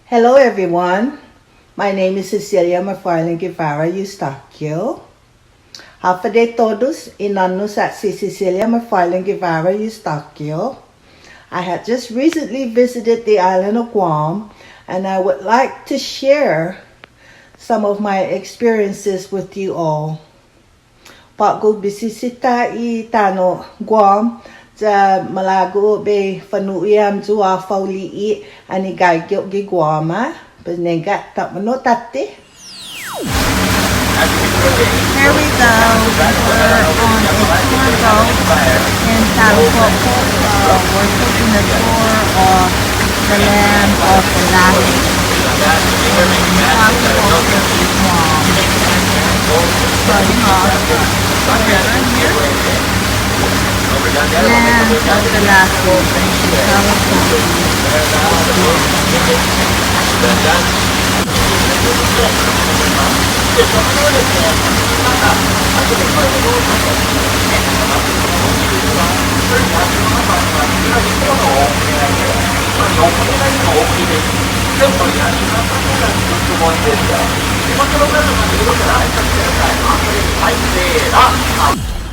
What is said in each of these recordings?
Hello, everyone. My name is Cecilia McFarlane Guevara Eustaquio. Half a day todos inanos at Cecilia McFarlane Guevara Eustaquio. I had just recently visited the island of Guam, and I would like to share some of my experiences with you all. Pagod bisisita I tano Guam, ja malago be fanuiam jua fauli ani gaigyo gi Guama, benega tak menotati. Here we go. We're on a tour boat in California. We're taking a tour of the land of the Latte. Starting off land of the Latte,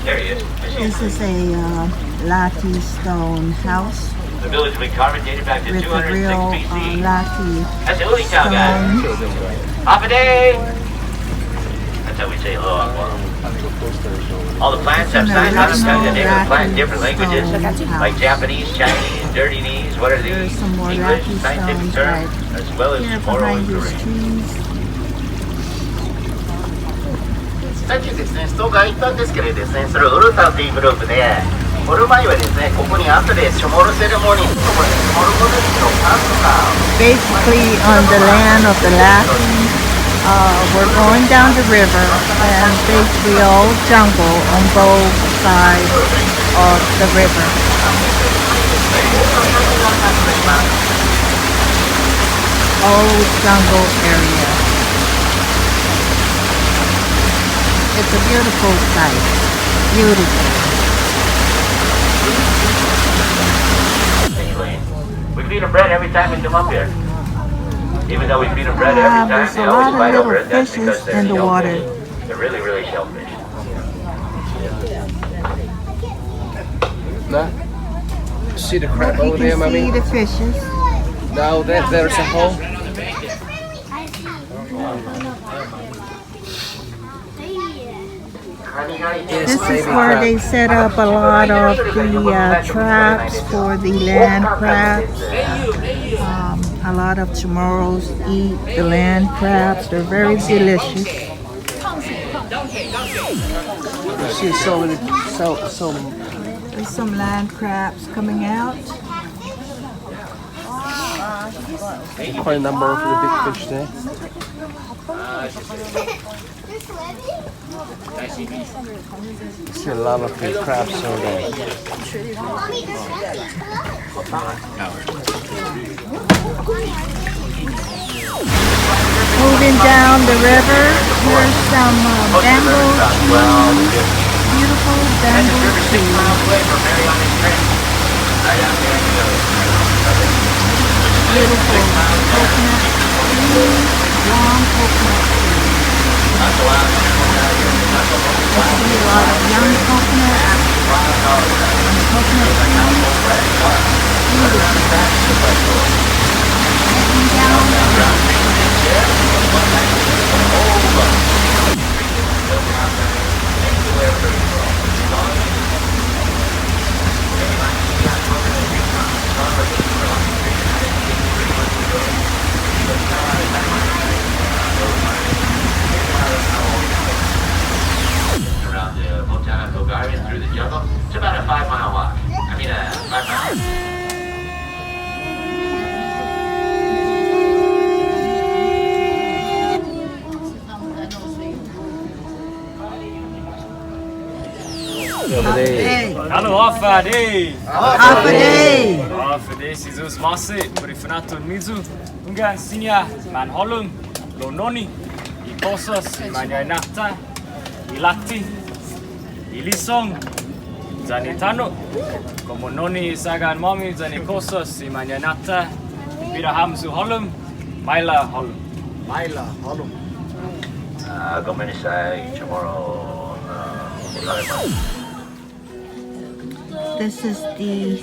There he is. This is a Latte stone house. The village of Carmen dated back to With 206 the real BC. Latte That's the Uli Town guy. stone. Half a day. That's how we say hello on Guam. All the plants have signs on them telling the name of the plant in different languages, like Japanese, Chinese, Dirtinese. What are There's these? some more English, Latte scientific stones terms, right as well as here Chamorro and behind these Korean. trees. 最近ですね、ストーカー行ったんですけれどですね、それをウルタというグループで、ホル前はですね、ここに後でショモルセレモニー、ここでショモルゴデルのパンとか、 Basically on the land of the Latte. We're going down the river and basically all jungle on both sides of the river. Old jungle area. It's a beautiful sight. Beautiful. We feed them bread every time we come up here. Even though we feed them bread every time, There's they a always lot fight of over little it. That's fishes because they're in the water. shellfish. They're really, really shellfish. No? See the crab You over there, can see mommy? the fishes. No, there's a hole. This is where they set up a lot of the traps for the land crabs. A lot of Chamorros eat the land crabs. They're very delicious. You see There's some land crabs coming out. quite a number of the big fish there. See a lot of the crabs over there. Moving down the river, here's some bamboo trees. Beautiful bamboo trees. Beautiful coconut trees, long coconut trees. I see a lot of young coconuts and coconut trees. Beautiful. Heading down the river. Around the Montana Bulgarian through the jungle. It's about a 5-mile walk. I mean, 5 miles. Hallo, Afade! Afade! Afade, Jesus Masse, Purifunato Mizu, Unga, Sinya, Man Holum, Lononi, Iposas, Manyanata, Ilati, Ilisong, Zanitano, como Noni Sagan Mami, Zanikosas, Manyanata, Birahamzu Holum, Maila Holum. Maila, hallo. Gomenisai, Chamorro. This is the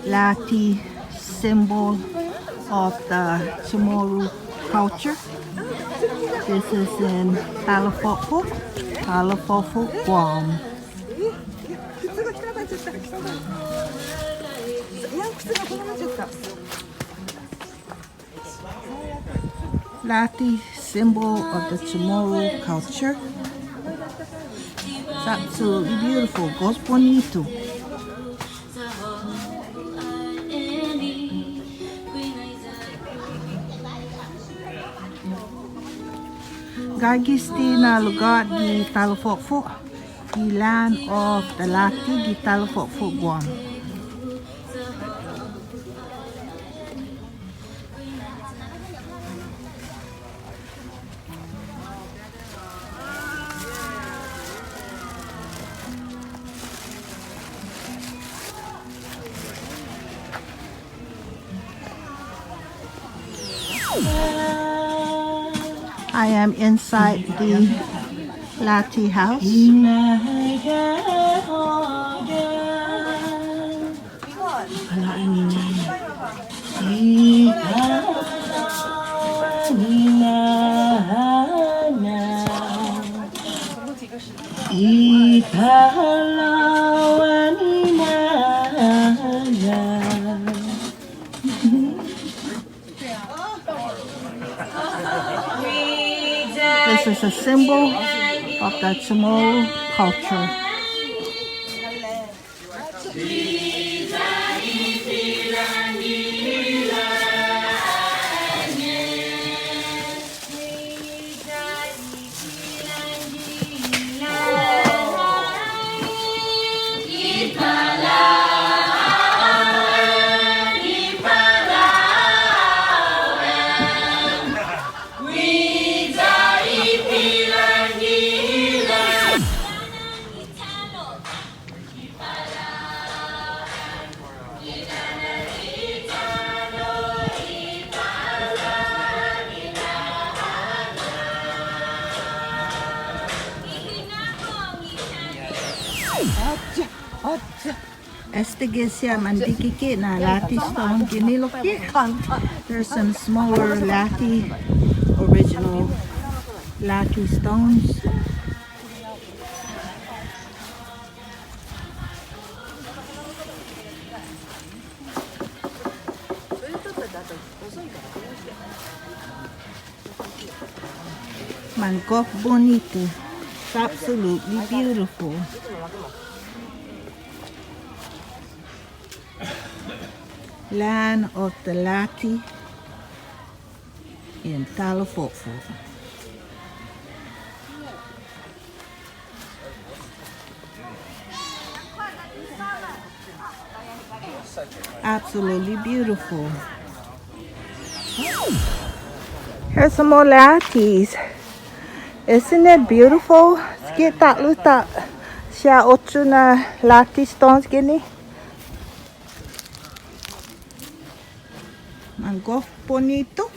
Latte symbol of the Chamorro culture. This is in Talafofo, Guam. Latte symbol of the Chamorro culture. It's absolutely beautiful. Goes bonito. Gagisti na lugar di Talafofo, the land of the Latte di Talafofo, Guam. I am inside the Latte house. This is a symbol of the Chamorro culture. Este gesia mandikike na Latte stone gini loki. There's some smaller Latte, original Latte stones. Mango bonito. It's absolutely beautiful. Land of the Latte in Talafofo. Absolutely beautiful. Here's some more Lattes. Isn't it beautiful? Kita luta siya ocho na Latte stones gini. Mango bonito.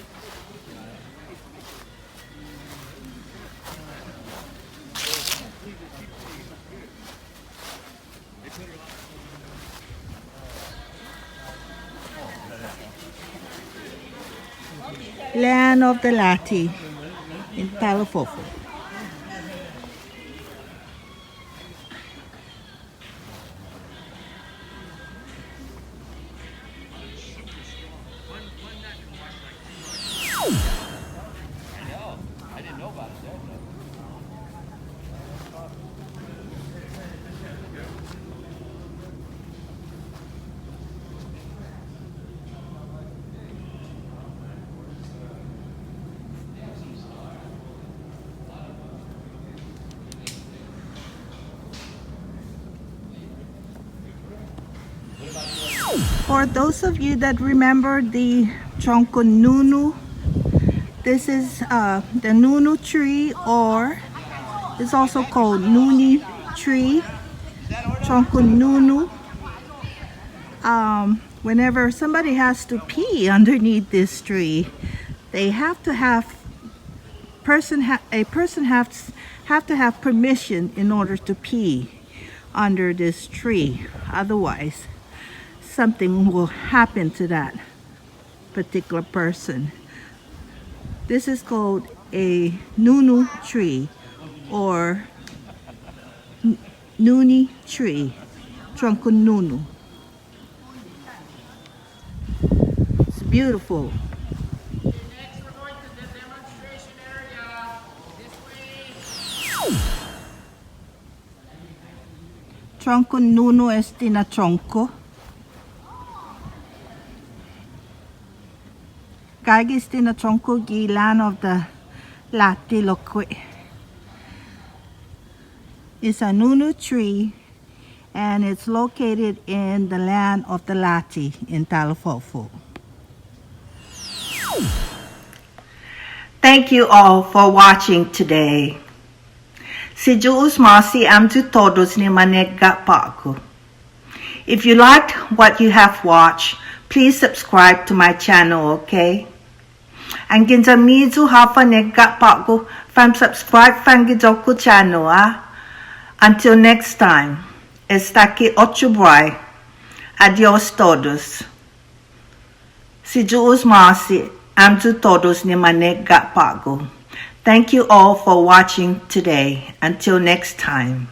Land of the Latte in Talafofo. For those of you that remember the Tronco Nunu, this is the Nunu tree, or it's also called Nuni tree, Tronco Nunu. Whenever somebody has to pee underneath this tree, They have to have a person have to have permission in order to pee under this tree. Otherwise, something will happen to that particular person. This is called a nunu tree or nuni tree, tronco nunu. It's beautiful. Tronco nunu este na tronco. Kagi este na tronco gilan of the Latte loque. It's a nunu tree and it's located in the land of the Latte in Talafofo. Thank you all for watching today. Si Juus Masi am tu todos ni manega paku. If you liked what you have watched, please subscribe to my channel, okay? And ginza mizu hafa nega paku from subscribe fangijoku channel, ah? Until next time, estaki ochubrai. Adios todos. Si Juus Masi am tu todos ni manega paku. Thank you all for watching today. Until next time.